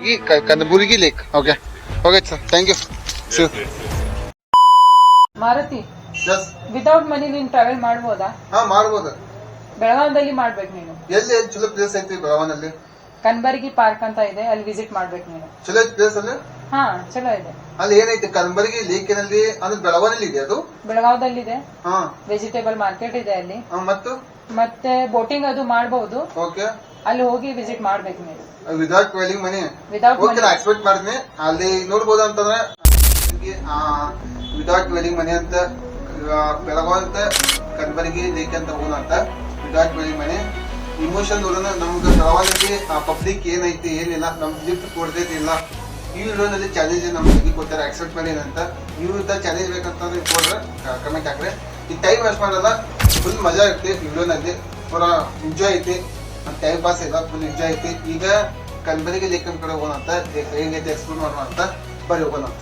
ಈ Kalaburagi lake. Okay sir, thank you. Maruti, without money ನೀನ್ travel ಮಾಡ್ಬೋದಾ? ಮಾಡ್ಬೋದು. ಬೆಳಗಾವದಲ್ಲಿ ಮಾಡ್ಬೇಕು ನೀನು. ಎಲ್ಲಿ ಚಲೋ ಪ್ಲೇಸ್ ಐತಿ ಬೆಳಗಾವನಲ್ಲಿ? ಕನಬರ್ಗಿ ಪಾರ್ಕ್ ಅಂತ ಇದೆ, ಅಲ್ಲಿ ವಿಸಿಟ್ ಮಾಡ್ಬೇಕು ನೀನು. ಚಲೋ ಪ್ಲೇಸ್ ಅಲ್ಲಿ? ಚಲೋ ಇದೆ. ಅಲ್ಲಿ ಏನೈತಿ ಕನಬರ್ಗಿ ಲೇಕಿನಲ್ಲಿ? ಅಂದ್ರೆ ಬೆಳಗಾವಲ್ಲಿ ಇದೆ ಅದು? ಬೆಳಗಾವದಲ್ಲಿದೆ. ವೆಜಿಟೇಬಲ್ ಮಾರ್ಕೆಟ್ ಇದೆ ಅಲ್ಲಿ. ಮತ್ತೆ ಬೋಟಿಂಗ್ ಅದು ಮಾಡಬಹುದು. ಓಕೆ, ಅಲ್ಲಿ ಹೋಗಿ ವಿಸಿಟ್ ಮಾಡ್ಬೇಕು ನೀವು. ವಿದೌಟ್ ಡ್ವೆಲ್ಲಿಂಗ್ ಮನಿ? ಎಕ್ಸ್ಪೆಕ್ಟ್ ಮಾಡ್ತೀನಿ. ಅಲ್ಲಿ ನೋಡ್ಬೋದು ಅಂತಂದ್ರೆ ವಿದೌಟ್ ಡ್ವೆಲ್ಲಿಂಗ್ ಮನಿ ಅಂತ ಬೆಳಗಾವ್ ಅಂತ ಕನಬರ್ಗಿ ಲೇಕ್ ಅಂತ ಹೋಗೋಣ ಅಂತ. ವಿದೌಟ್ ಡ್ವೆಲ್ಲಿಂಗ್ ಮನಿ ಇಮೋಷನ್ ನೋಡೋಣ. ನಮ್ಗೆ ಬೆಳಗಾವಲ್ಲಿ ಪಬ್ಲಿಕ್ ಏನೈತಿ ಏನಿಲ್ಲ, ನಮ್ ಲಿಫ್ಟ್ ಕೊಡ್ತೈತಿ ಇಲ್ಲ. ಈ ವಿಡಿಯೋನಲ್ಲಿ ಚಾಲೆಂಜ್ ನಮ್ಗೆ ಕೊಡ್ತಾರೆ, ಅಕ್ಸೆಪ್ಟ್ ಮಾಡಿ ಅಂತ. ನೀವು ಚಾಲೆಂಜ್ ಬೇಕಂತಂದ್ರೆ ಕೊಡ್ರೆ ಕಮೆಂಟ್ ಹಾಕ್ರೆ. ಈ ಟೈಮ್ ವೇಸ್ಟ್ ಮಾಡಲ್ಲ, ಫುಲ್ ಮಜಾ ಇರುತ್ತೆ ವಿಡಿಯೋನಲ್ಲಿ. ಪೂರ ಎಂಜಾಯ್ ಐತಿ, ಟೈಮ್ ಪಾಸ್ ಇಲ್ಲ, ಫುಲ್ ಎಂಜಾಯ್ ಐತಿ. ಈಗ ಕನಬರ್ಗಿ ಲೇಕ್ ಕಡೆ ಹೋಗೋಣ ಅಂತ, ಹೆಂಗೈತೆ ಎಕ್ಸ್ಪ್ಲೋರ್ ಮಾಡೋಣ ಅಂತ. ಬರೀ ಹೋಗೋಣ ಅಂತ.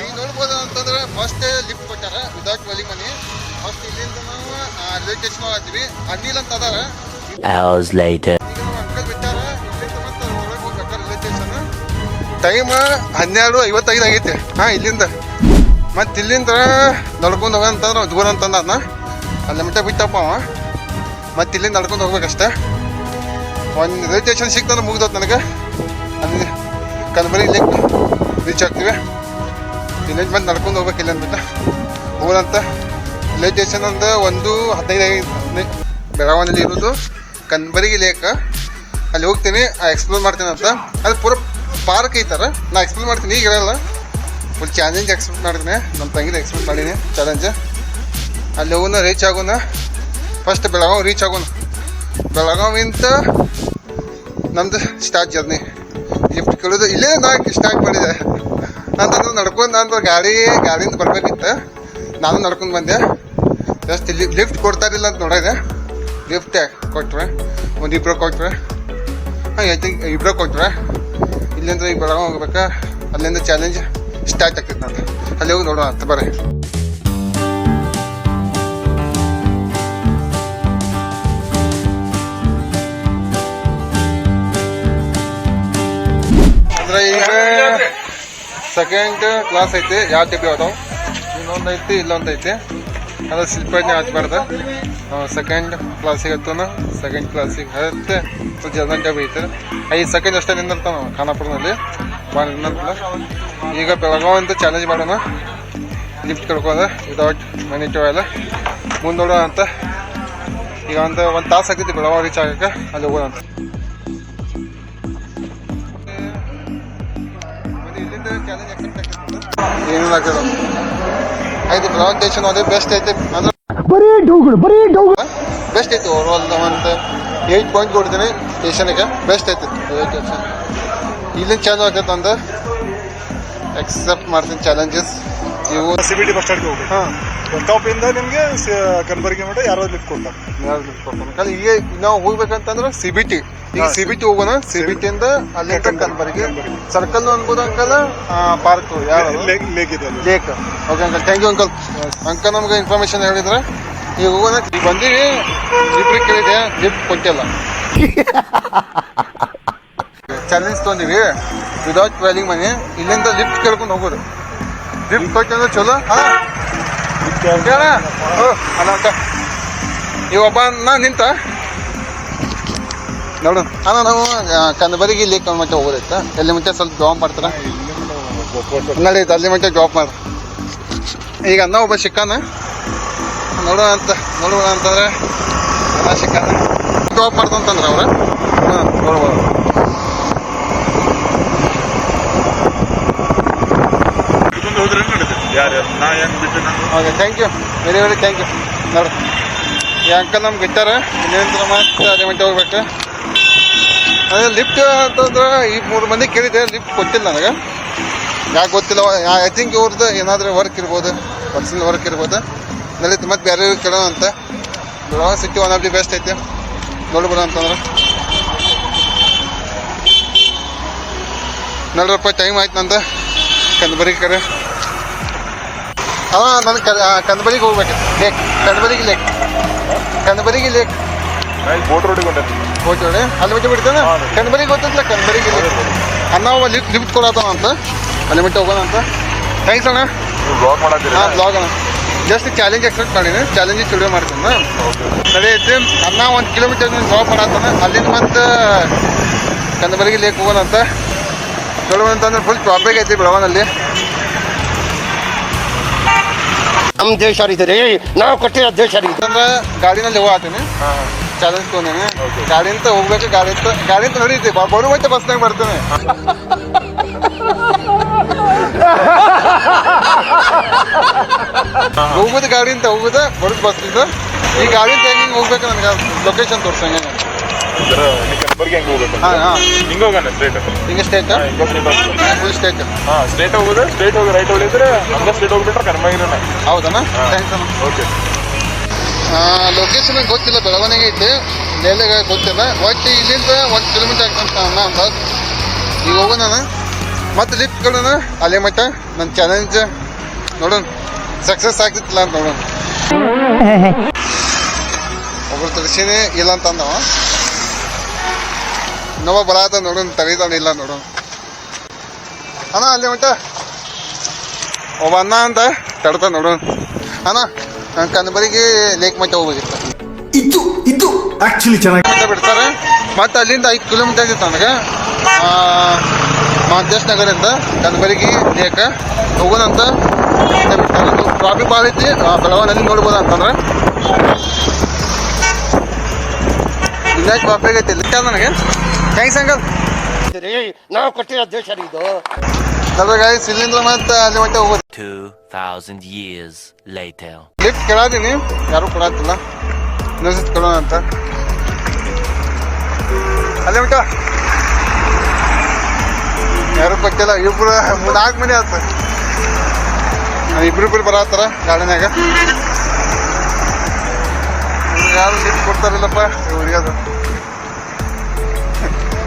ಈಗ ನೋಡ್ಬೋದು ಅಂತಂದ್ರೆ ಫಸ್ಟ್ ಲಿಫ್ಟ್ ಕೊಟ್ಟಾರ ವಿದೌಟ್ ಡ್ವೆಲ್ಲಿಂಗ್ ಮನಿ. ಫಸ್ಟ್ ಇಲ್ಲಿಂದ ನಾವು ರೈಲ್ವೆ ಸ್ಟೇಷನ್ ಹೋಗ್ತೀವಿ. ಅಡ್ಡಿಲ್ಲ ಅಂತ ಅದಾರ. ಅಂಕಲ್ ಬಿಟ್ಟಾರ, ಇಲ್ಲಿಂದ ಮತ್ತೆ ಒಳಗೆ ಹೋಗ್ಬೇಕಾರೆ ರೈಲ್ವೆ ಸ್ಟೇಷನ್. ಟೈಮ್ 12:55 ಆಗೈತಿ. ಇಲ್ಲಿಂದ ಮತ್ತೆ ಇಲ್ಲಿಂದ ನಡ್ಕೊಂಡು ಹೋಗಂತಂದ್ರೆ ದೂರ ಅಂತಂದ ಅದನ್ನ ಅಲ್ಲಿ ಮಟ್ಟ ಬಿಟ್ಟಪ್ಪ ಅವ. ಮತ್ತೆ ಇಲ್ಲಿಂದ ನಡ್ಕೊಂಡು ಹೋಗ್ಬೇಕಷ್ಟೆ. ಒಂದು ರೈಲ್ವೆ ಸ್ಟೇಷನ್ ಸಿಕ್ತಂದ್ರೆ ಮುಗ್ದೋತ್ ನನಗೆ. ಅಲ್ಲಿ ಕನಬರ್ಗಿ ಲೇಕ್ ರೀಚ್ ಆಗ್ತೀವಿ. ಇಲ್ಲಿಂದ ಮತ್ತೆ ನಡ್ಕೊಂಡು ಹೋಗ್ಬೇಕು. ಇಲ್ಲಿಂದ ಬಿಟ್ಟ ಹೋಗೋದಂತ. ರೈಲ್ವೆ ಸ್ಟೇಷನ್ ಒಂದು 1:15 ಬೆಳಗಾವಿನಲ್ಲಿ ಇರೋದು ಕನಬರ್ಗಿ ಲೇಕ್. ಅಲ್ಲಿ ಹೋಗ್ತೀನಿ, ಎಕ್ಸ್ಪ್ಲೋರ್ ಮಾಡ್ತೀನಿ ಅಂತ. ಅದು ಪೂರ ಪಾರ್ಕ್ ಐತಾರ, ನಾ ಎಕ್ಸ್ಪ್ಲೋರ್ ಮಾಡ್ತೀನಿ. ಈಗ ಇರಲ್ಲ, ಫುಲ್ ಚಾಲೆಂಜ್ ಎಕ್ಸ್ಪೆಕ್ಟ್ ಮಾಡ್ತೀನಿ. ನಮ್ಮ ತಂಗಿನ ಎಕ್ಸ್ಪೆಕ್ಟ್ ಮಾಡೀನಿ ಚಾಲೆಂಜ್. ಅಲ್ಲಿ ಹೋಗೋಣ, ರೀಚ್ ಆಗೋಣ. ಫಸ್ಟ್ ಬೆಳಗಾವಿ ರೀಚ್ ಆಗೋಣ. ಬೆಳಗಾವಿಂದ ನಮ್ದು ಸ್ಟಾರ್ಟ್ ಜರ್ನಿ. ಲಿಫ್ಟ್ ಕೇಳೋದು ಇಲ್ಲೇ ನಾನು ಸ್ಟಾರ್ಟ್ ಮಾಡಿದೆ. ನಾನು ನಡ್ಕೊಂಡು ನಾನು ಗಾಡಿಯಿಂದ ಬರ್ಬೇಕಿತ್ತು. ನಾನು ನಡ್ಕೊಂಡು ಬಂದೆ. ಜಸ್ಟ್ ಇಲ್ಲಿ ಲಿಫ್ಟ್ ಕೊಡ್ತಾರಿಲ್ಲ ಅಂತ ನೋಡಿದೆ. ಲಿಫ್ಟ್ ಕೊಟ್ರೆ ಇಬ್ಬರು ಕೊಟ್ರೆ. ಐ ಥಿಂಕ್ ಇಬ್ಬರು ಕೊಟ್ರೆ. ಇಲ್ಲಿಂದ ಈಗ ಬೆಳಗಾವಿ ಹೋಗ್ಬೇಕಾ, ಅಲ್ಲಿಂದ ಚಾಲೆಂಜ್ ಸ್ಟಾರ್ಟ್ ಆಗ್ತೈತೆ. ನಾನು ಅಲ್ಲಿ ಹೋಗಿ ನೋಡೋಣ ಅಂತ. ಬರ್ರಿ. ಅಂದ್ರೆ ಈಗ ಸೆಕೆಂಡ್ ಕ್ಲಾಸ್ ಐತಿ. ಯಾವ ಟೈಪ್ ಯಾವ್ದಾವ? ಇನ್ನೊಂದು ಐತಿ, ಇಲ್ಲೊಂದು ಐತಿ. ಅದು ಸ್ಲಿಪ್ಪರ್ನೇ ಹಚ್ಬಾರ್ದು. ಸೆಕೆಂಡ್ ಕ್ಲಾಸಿಗೆ ಹತ್ತೋಣ. ಸೆಕೆಂಡ್ ಕ್ಲಾಸಿಗೆ ಹತ್ತೆ ಜರ್ನಲ್ ಟೈಪ್ ಐತೆ. 5 ಸೆಕೆಂಡ್ ಅಷ್ಟೇ ನಿಂದಿರ್ತಾವ ನಾವು ಖಾನಾಪುರದಲ್ಲಿ. ನಿಂದಿರ್ತಲ್ಲ. ಈಗ ಬೆಳಗಾವಿ ಅಂತ ಚಾಲೆಂಜ್ ಮಾಡೋಣ. ಲಿಫ್ಟ್ ಕಳ್ಕೋದ ವಿದೌಟ್ ಮನಿ ಟ್ರಾವೆಲ್ ಮುಂದೋಡೋಣ ಅಂತ. ಈಗ ಒಂದು ತಾಸು ಆಗ್ತೈತಿ ಬೆಳಗಾವಿ ರೀಚ್ ಆಗಕ್ಕೆ. ಅಲ್ಲಿ ಹೋಗೋಣ ಅಂತ. ಇಲ್ಲಿಂದ ಚಾಲೆಂಜ್ ಅಕ್ಸೆಪ್ಟ್ ಆಗ್ತೈತಿ. ಏನೇನು ಆಗ್ತದ ಆಯ್ತು. ಬೆಳಗಾವಿ ಸ್ಟೇಷನ್ ಅದೇ ಬೆಸ್ಟ್ ಐತೆ. ಅಂದ್ರೆ ಬೆಸ್ಟ್ ಐತಿ. ಓವರ್ಆಲ್ ಒಂದು 8 ಪಾಯಿಂಟ್ ಕೊಡ್ತೀನಿ ಸ್ಟೇಷನ್ಗೆ. ಬೆಸ್ಟ್ ಐತಿ ರೈಲ್ವೆ ಸ್ಟೇಷನ್. ಇಲ್ಲಿಂದ ಚಾಲು ಆಗ್ತೈತೆ ಅಂತ ಎಕ್ಸೆಪ್ಟ್ ಮಾಡ್ತೀನಿ ಚಾಲೆಂಜಸ್. ನೀವು CBT ಬಸ್ ಸ್ಟ್ಯಾಂಡ್ಗೆ ಹೋಗ್ಬೇಕು. ಬಸ್ ಸ್ಟಾಪ್ ಇಂದ ನಿಮ್ಗೆ ಕನಬರ್ಗಿ ಮಟ್ಟ ಯಾರೋ ಲಿಫ್ಟ್ ಕೊಡ್ತಾರೆ. ಈಗ ನಾವು ಹೋಗ್ಬೇಕಂತಂದ್ರೆ CBT. ಈಗ CBT ಹೋಗೋಣ. CBT ಇಂದ ಅಲ್ಲಿಂದ ಕನಬರ್ಗಿ ಸರ್ಕಲ್ ಅನ್ಬೋದು ಅಂಕಲ್. ಪಾರ್ಕ್ ಲೇಕ್ ಇದೆ, lake. Okay uncle, thank you uncle. Uncle ನಮ್ಗೆ ಇನ್ಫಾರ್ಮೇಶನ್ ಹೇಳಿದ್ರೆ ಈಗ ಹೋಗೋಣ. ಬಂದೀವಿ, ಲಿಫ್ಟ್ ಕೇಳಿದೆ, ಲಿಫ್ಟ್ ಕೊಟ್ಟಿಲ್ಲ. ಚಾಲೆಂಜ್ ತೊಗೊಂಡಿವಿ ವಿದೌಟ್ ಡ್ವೆಲ್ಲಿಂಗ್ ಮನಿ. ಇಲ್ಲಿಂದ ಲಿಫ್ಟ್ ಕೇಳ್ಕೊಂಡು ಹೋಗೋದು. ಲಿಫ್ಟ್ ಕೊಟ್ಟಂದ್ರೆ ಚಲೋ. ಕೇಳ ಅಲ್ಲ ಅಂತ ಈಗ ಒಬ್ಬ ನಿಂತ ನೋಡು. ನಾವು ಕನಬರ್ಗಿ ಲೇಕ್ ಮಟ್ಟ ಹೋಗೋದೈತ. ಎಲ್ಲಿ ಮಟ್ಟ ಸ್ವಲ್ಪ ಡ್ರಾಪ್ ಮಾಡ್ತಾರ ನಡೀತ. ಅಲ್ಲಿ ಮಟ್ಟ ಡ್ರಾಪ್ ಮಾಡ. ಈಗ ಅನ್ನ ಒಬ್ಬ ಸಿಕ್ಕಾನ. ನೋಡೋಣ ಅಂತಂದ್ರೆ ಅನ್ನ ಸಿಕ್ಕಾನ ಡ್ರಾಪ್ ಮಾಡ್ತಂತಂದ್ರೆ ಅವ್ರ ನೋಡ್ಬೋದು. Okay, thank you, very very thank you. ನೋಡ್ರಿ ಈ ಅಂಕಲ್ ನಮ್ಗೆ ಬಿಟ್ಟಾರ. ಇನ್ನೇನು ಮತ್ತೆ ಅದೇ ಮಟ್ಟ ಹೋಗ್ಬೇಕು. ಅದೇ ಲಿಫ್ಟ್ ಅಂತಂದ್ರೆ ಈ 3 ಮಂದಿ ಕೇಳಿದೆ, ಲಿಫ್ಟ್ ಕೊಟ್ಟಿಲ್ಲ ನನಗೆ. ಯಾಕೆ ಗೊತ್ತಿಲ್ಲ. ಐ ಥಿಂಕ್ ಇವ್ರದ್ದು ಏನಾದರೂ ವರ್ಕ್ ಇರ್ಬೋದು, ಪರ್ಸನಲ್ ವರ್ಕ್ ಇರ್ಬೋದು. ನಡೀತು ಮತ್ತೆ ಬೇರೆ ಕೇಳೋಣ ಅಂತ. Belagavi city one of the best ಐತೆ ನೋಡ್ಬೋಣ ಅಂತಂದ್ರೆ. ನೋಡ್ರಪ್ಪ, ಟೈಮ್ ಆಯ್ತು ನಂದು ಕನಬರ್ಗಿ ಕಡೆ. ನಾನು ಕನಬರ್ಗಿಗೆ ಹೋಗ್ಬೇಕು. ಲೇಕ್, ಕನಬರ್ಗಿ ಲೇಕ್ ಬೋಟ್ ರೋಡಿಗೆ ಹೊಂಟೈತಿ. ಓಕೆ ಅಲ್ಲಿ ಬಿಟ್ಟು ಬಿಡ್ತೇನೆ ಕಣ್ಬರಿಗೆ ಗೊತ್ತಿಲ್ಲ ಕಣ್ಬರಿಗೆ ಅಣ್ಣ ಲಿಫ್ಟ್ ಕೊಡತ್ತಾನ ಅಂತ ಅಲ್ಲಿ ಬಿಟ್ಟು ಹೋಗೋಣ ಅಂತ ಥ್ಯಾಂಕ್ಸ್ ಅಣ್ಣ. ಬ್ಲಾಗ್ ಮಾಡತ್ತೀರಿ? ಹಾಂ ಬ್ಲಾಗ್ ಅಣ್ಣ ಜಸ್ಟ್ ಚಾಲೆಂಜ್ ಎಕ್ಸೆಪ್ಟ್ ಮಾಡೀನಿ ಚಾಲೆಂಜಿಗೆ ಸ್ಟುಡಿಯೋ ಮಾಡ್ತೀನಿ ಸರಿ ಐತಿ. ಅಣ್ಣ 1 ಕಿಲೋಮೀಟರ್ ಡ್ರಾಪ್ ಮಾಡತ್ತಾನ ಅಲ್ಲಿಂದ ಮತ್ತೆ ಕಣ್ಬರಿಗೆ ಲೇಕ್ ಹೋಗೋಣ ಅಂತ ನೋಡುವ ಅಂತಂದ್ರೆ ಫುಲ್ ಟ್ರಾಫಿಕ್ ಐತಿ ಬೆಳವನಲ್ಲಿ. ನಮ್ಮ ದೇಶ ರೀ ನಾವು ಕೊಟ್ಟಿರೋ ದೇಶ ರೀ ಅಂದ್ರೆ ಗಾಡಿನಲ್ಲಿ ಹೋಗ್ತೀನಿ ಚಾಲೆಂಜ್ ತೊಗೊಂಡೇನೆ ಗಾಡಿ ಅಂತ ಹೋಗ್ಬೇಕು ಗಾಡಿ ಅಂತ ನಡೀತಿ ಬರು ಮತ್ತೆ ಬಸ್ನಾಗ ಬರ್ತೇನೆ. ಹೋಗುದು ಗಾಡಿ ಅಂತ ಹೋಗುದ ಬರುದು ಬಸ್ನಿಂದ ಈ ಗಾಡಿ ಅಂತ ಹೆಂಗೆ ಹೋಗ್ಬೇಕು ನನಗೆ ಲೊಕೇಶನ್ ತೋರ್ಸಂಗೆ. ಕಲಬುರ್ಗಿ ಹೆಂಗ್ ಹೋಗ್ಬೇಕು? ಹಾಂ ಹಾಂ ಹಿಂಗ ಹೋಗೋಣ ಸ್ಟ್ರೇಟ್. ಹಿಂಗೆ ಸ್ಟೇಟ್ ಫುಲ್ ಸ್ಟೇಟ್. ಹಾಂ ಸ್ಟ್ರೇಟ್ ಹೋಗುದು, ಸ್ಟ್ರೇಟ್ ಹೋಗಿ ರೈಟ್ ಹೊಡಿದ್ರೆ ಹಂಗ ಸ್ಟ್ರೇಟ್ ಹೋಗ್ಬಿಟ್ರೆ ಕರ್ಮಾಗಿರೋಣ. ಹೌದಣ್ಣ ಥ್ಯಾಂಕ್ಸ್ ಅಣ್ಣ. ಓಕೆ ಲೊಕೇಶನ್ ಗೊತ್ತಿಲ್ಲ ಬೆಳವಣಿಗೆ ಐತಿ ಲೇಲೆಗ ಗೊತ್ತಿಲ್ಲ ಒಟ್ಟು ಇಲ್ಲಿಂದ 1 ಕಿಲೋಮೀಟರ್ ಆಗ್ತಂತ ಅಣ್ಣ ಅಂತ ಈಗ ಹೋಗೋಣ ಮತ್ತೆ ಲಿಫ್ಟ್ ಕೊಡೋಣ ಅಲ್ಲೇ ಮಟ್ಟ ನನ್ನ ಚಾಲೆಂಜ್ ನೋಡೋಣ ಸಕ್ಸಸ್ ಆಗ್ತಿತ್ತಿಲ್ಲ ಅಂತ ನೋಡೋಣ. ಒಬ್ರು ತರಿಸಿನಿ ಇಲ್ಲ ಅಂತ ಅಂದವ ಇನ್ನೊಬ್ಬ ಬರತ್ತ ನೋಡೋಣ ತಗೀತಾನ ಇಲ್ಲ ನೋಡೋಣ. ಅಣ್ಣ ಅಲ್ಲೇ ಮಟ್ಟ ಒಬ್ಬ ಅಣ್ಣ ಅಂತ ತಡ್ತಾ ನೋಡೋಣ. ಅಣ್ಣ ಕನಬರಿಗೆ ಲೇಕ್ ಮಟ್ಟ ಹೋಗ್ಬೇಕಿತ್ತು ಇದು ಆಕ್ಚುಲಿ ಚೆನ್ನಾಗಿ ಮಟ್ಟ ಬಿಡ್ತಾರೆ ಮತ್ತೆ ಅಲ್ಲಿಂದ 5 ಕಿಲೋಮೀಟರ್ ಇತ್ತು ನನಗೆ ಮಾಂತೇಶ್ ನಗರಿಂದ ಕನಬರಿಗೆ ಲೇಕ್ ಹೋಗೋಣಂತ ಬಿಡ್ತಾರೆ. ಟ್ರಾಫಿಕ್ ಭಾಳ ಐತಿ ಬೆಳವನಲ್ಲಿ ನೋಡ್ಬೋದು ಅಂತಂದ್ರೆ ಇಲ್ಲ ಟ್ರಾಫಿಕ್ ಐತಿ ಲಿಕ್ಕ ನನಗೆ ಥ್ಯಾಂಕ್ಸ್ ಅಂಕಲ್. ನಾವು ಕೊಟ್ಟಿರೋ ದೇಶ ರೀ ಇದು ಅದ್ರ ಗಾಯ್ಸ್ ಇಲ್ಲಿಂದ ಮತ್ತೆ ಅಲ್ಲಿ ಮಟ್ಟ ಹೋಗೋದು 2000 years later. ಲಿಫ್ಟ್ ಕೇಳಾದೀನಿ ಯಾರು ಕೊಡತ್ತಿಲ್ಲ ಇನ್ನೊಂದ್ಸತಿ ಕೊಡೋಣ ಅಂತ ಅಲ್ಲೇ ಮಟ್ಟ ಯಾರು ಕೊಟ್ಟಿಲ್ಲ ಇಬ್ರು 4 ಮಂದಿ ಆತ ಇಬ್ರು ಬರತ್ತಾರ ಗಾಡಿನಾಗ ಯಾರು ಲಿಫ್ಟ್ ಕೊಡ್ತಾರಿಲ್ಲಪ್ಪ ಇವ್ರಿಗೆ ಅದು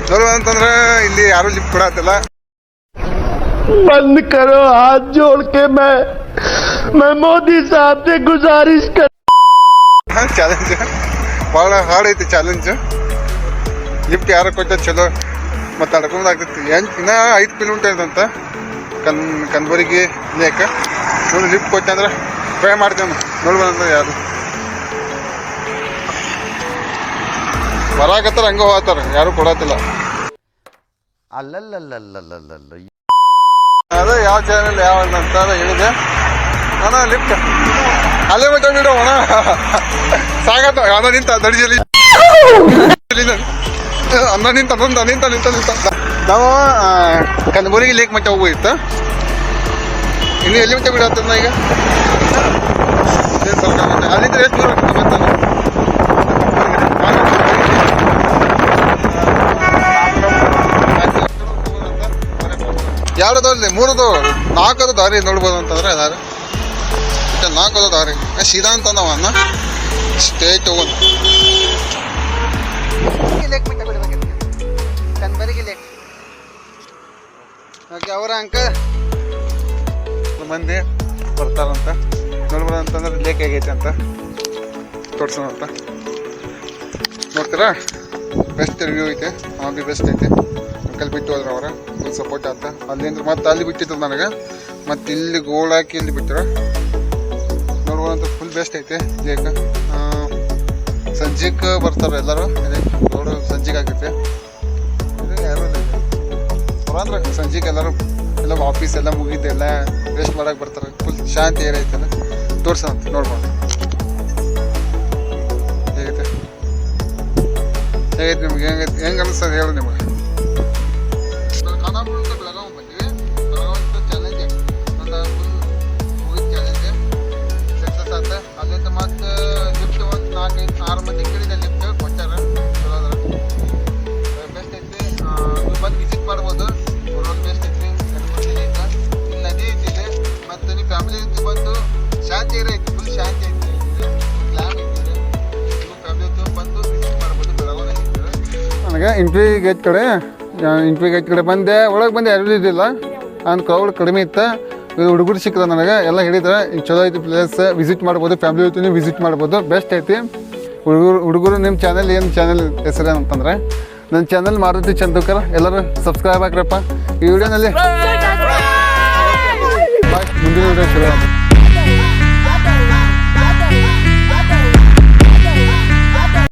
ನೋಡುವ ಅಂತಂದ್ರೆ ಇಲ್ಲಿ ಯಾರು ಲಿಫ್ಟ್ ಕೊಡತ್ತಿಲ್ಲ. बंद करो हाथ जोड़ के मैं मोदी साहब से गुजारिश कर ಚಾಲೆಂಜ್ ಭಾಳ ಹಾರ್ಡ್ ಐತಿ ಚಾಲೆಂಜ್. ಲಿಫ್ಟ್ ಯಾರು ಕೊಟ್ಟ ಚಲೋ ಮತ್ತೆ ಅಡ್ಕೊಂಡು ಆಗ್ತೈತಿ ಇನ್ನ 5 ಕಿಲೋಮೀಟರ್ ಇದಂತ ಕನಬರಿಗೆ ಲೇಕ್ ನೋಡಿ ಲಿಫ್ಟ್ ಕೊಟ್ಟೆ ಅಂದ್ರೆ ಟ್ರೈ ಮಾಡ್ತೇವೆ ನೋಡ್ಬಂದ್ರೆ ಯಾರು ಬರಾಕತ್ತಾರ ಹಂಗ ಹೋಗ್ತಾರ ಯಾರು ಕೊಡತ್ತಿಲ್ಲ. ಅಲ್ಲಲ್ಲಲ್ಲಲ್ಲಲ್ಲಲ್ಲ ಅದೇ ಯಾವ ಚಾನಲ್ ಯಾವ ಅಂತ ಹೇಳಿದೆ ಅಣ್ಣ ಲಿಫ್ಟ್ ಅಲ್ಲೇ ಮಟ್ಟ ಬಿಡು ಅಣ್ಣ ಸಾಗತ್ತ ಅಣ್ಣ ನಿಂತ ದಡಿಜಲಿ ಅಣ್ಣ ನಿಂತ ನಾವು ಕನಬುರಗಿ ಲೇಕ್ ಮಟ್ಟ ಹೋಗೋದಿತ್ತು ಇನ್ನು ಎಲ್ಲಿ ಮಟ್ಟ ಬಿಡತ್ತದ ಈಗ ಸರ್ಕಾರ ಮಟ್ಟ ಅಲ್ಲಿಂದ ಎಷ್ಟು ದೂರ ಆಗ್ತದೆ ಮತ್ತೆ ಎರಡದಲ್ಲಿ 3 4 ದಾರಿ ನೋಡ್ಬೋದು ಅಂತಂದ್ರೆ ದಾರಿ 4 ದಾರಿ ಸೀದಾ ಅಂತ ನಾವು ಅನ್ನ ಸ್ಟೇಟ್ ಹೋಗೋಣ. ಲೇಕ್ ಮಟ್ಟ ಬಿಡಬೇಕಿತ್ತು ಕನಬರಿಗೆ ಲೇಕ್ ಹಾಗೆ ಅವರ ಅಂಕ ಮಂದಿ ಬರ್ತಾರಂತ ನೋಡ್ಬೋದು ಅಂತಂದ್ರೆ ಲೇಕ್ ಆಗೈತೆ ಅಂತ ತೋರ್ಸೋಣ ಅಂತ ನೋಡ್ತೀರಾ ಬೆಸ್ಟ್ ರಿವ್ಯೂ ಐತೆ ಬಿ ಬೆಸ್ಟ್ ಐತೆ ಅಂಕಲ್ ಬಿಟ್ಟು ಹೋದ್ರ ಅವರ ಫುಲ್ ಸಪೋರ್ಟ್ ಆತ ಅಲ್ಲಿಂದ ಮತ್ತೆ ಅಲ್ಲಿ ಬಿಟ್ಟಿದ್ರು ನನಗೆ ಮತ್ತೆ ಇಲ್ಲಿ ಗೋಳ್ ಹಾಕಿ ಇಲ್ಲಿ ಬಿಟ್ಟರು ನೋಡ್ಬೋದಂತ ಫುಲ್ ಬೆಸ್ಟ್ ಐತೆ ಲೇಕ್. ಸಂಜೆಗೆ ಬರ್ತಾರೆ ಎಲ್ಲರೂ ರೋಡ್ ಸಂಜೆಗೆ ಆಗೈತೆ ಯಾರು ಅಂದ್ರೆ ಸಂಜೆಗೆ ಎಲ್ಲರೂ ಎಲ್ಲ ಆಫೀಸ್ ಎಲ್ಲ ಮುಗಿದ್ದು ಎಲ್ಲ ರೆಸ್ಟ್ ಮಾಡಕ್ಕೆ ಬರ್ತಾರೆ ಫುಲ್ ಶಾಂತಿ ಏರ್ ಐತಲ್ಲ ತೋರ್ಸಂತ ನೋಡ್ಬೋದು ಹೇಗೈತೆ ನಿಮ್ಗೆ ಹೆಂಗೆ ಅನಿಸ್ತದೆ ಹೇಳು ನಿಮಗೆ. ಖಾನಾಪುರದಿಂದ ಬೆಳಗಾವಿ ಬಂದ್ವಿ ಬೆಳಗಾವಿ ಚಾಲೆಂಜ್ ಒಂದು ಫುಲ್ ಮುಗಿದ ಚಾಲೆಂಜ್ ಸಕ್ಸಸ್ ಆತ ಅಲ್ಲಿಂದ ಮತ್ತೆ ಲಿಫ್ಟ್ ಒಂದು 4-5-6 ಮಂದಿ ಕೇಳಿದೆ ಲಿಫ್ಟ್ ಕೊಟ್ಟಾರ ಚಲೋ ಅದ್ರ ಬೆಸ್ಟ್ ಐತಿ. ನೀವು ಬಂದು ವಿಸಿಟ್ ಮಾಡ್ಬೋದು ರೋಡ್ ಬೆಸ್ಟ್ ಐತಿ ಕನಬುರಗಿಯಿಂದ ಇಲ್ಲಿ ನದಿ ಐತಿ ಮತ್ತು ನೀವು ಫ್ಯಾಮಿಲಿ ಜೊತೆ ಬಂದು ಶಾಂತಿ ಐತಿ ಫುಲ್ ಶಾಂತಿ ಐತಿ ಕ್ಲಾಮ್ ಐತಿ ನೀವು ಫ್ಯಾಮಿಲಿ ಜೊತೆ ಬಂದು ವಿಸಿಟ್ ಮಾಡ್ಬೋದು ಬೆಳಗಾವಿ. ನನಗೆ ಇಂಟ್ರಿ ಗೇಟ್ ಕಡೆ ಬಂದೆ ಒಳಗೆ ಬಂದೆ ಯಾರು ಇದ್ದಿಲ್ಲ ಅಂದ್ ಕ್ರೌಡ್ ಕಡಿಮೆ ಇತ್ತು ಇದು ಹುಡುಗರು ಸಿಕ್ಕದ ನನಗೆ ಎಲ್ಲ ಹೇಳಿದ್ರೆ ಚಲೋ ಐತಿ ಪ್ಲೇಸ್ ವಿಸಿಟ್ ಮಾಡ್ಬೋದು ಫ್ಯಾಮಿಲಿ ಜೊತೆ ವಿಸಿಟ್ ಮಾಡ್ಬೋದು ಬೆಸ್ಟ್ ಐತಿ ಹುಡುಗರು ನಿಮ್ಮ ಚಾನಲ್ ಏನು ಚಾನಲ್ ಹೆಸರು ಅಂತಂದರೆ ನನ್ನ ಚಾನಲ್ ಮಾರುತಿ ಚಂದೂಕರ್ ಎಲ್ಲರೂ ಸಬ್ಸ್ಕ್ರೈಬ್ ಆಗ್ರಪ್ಪ ಈ ವಿಡಿಯೋನಲ್ಲಿ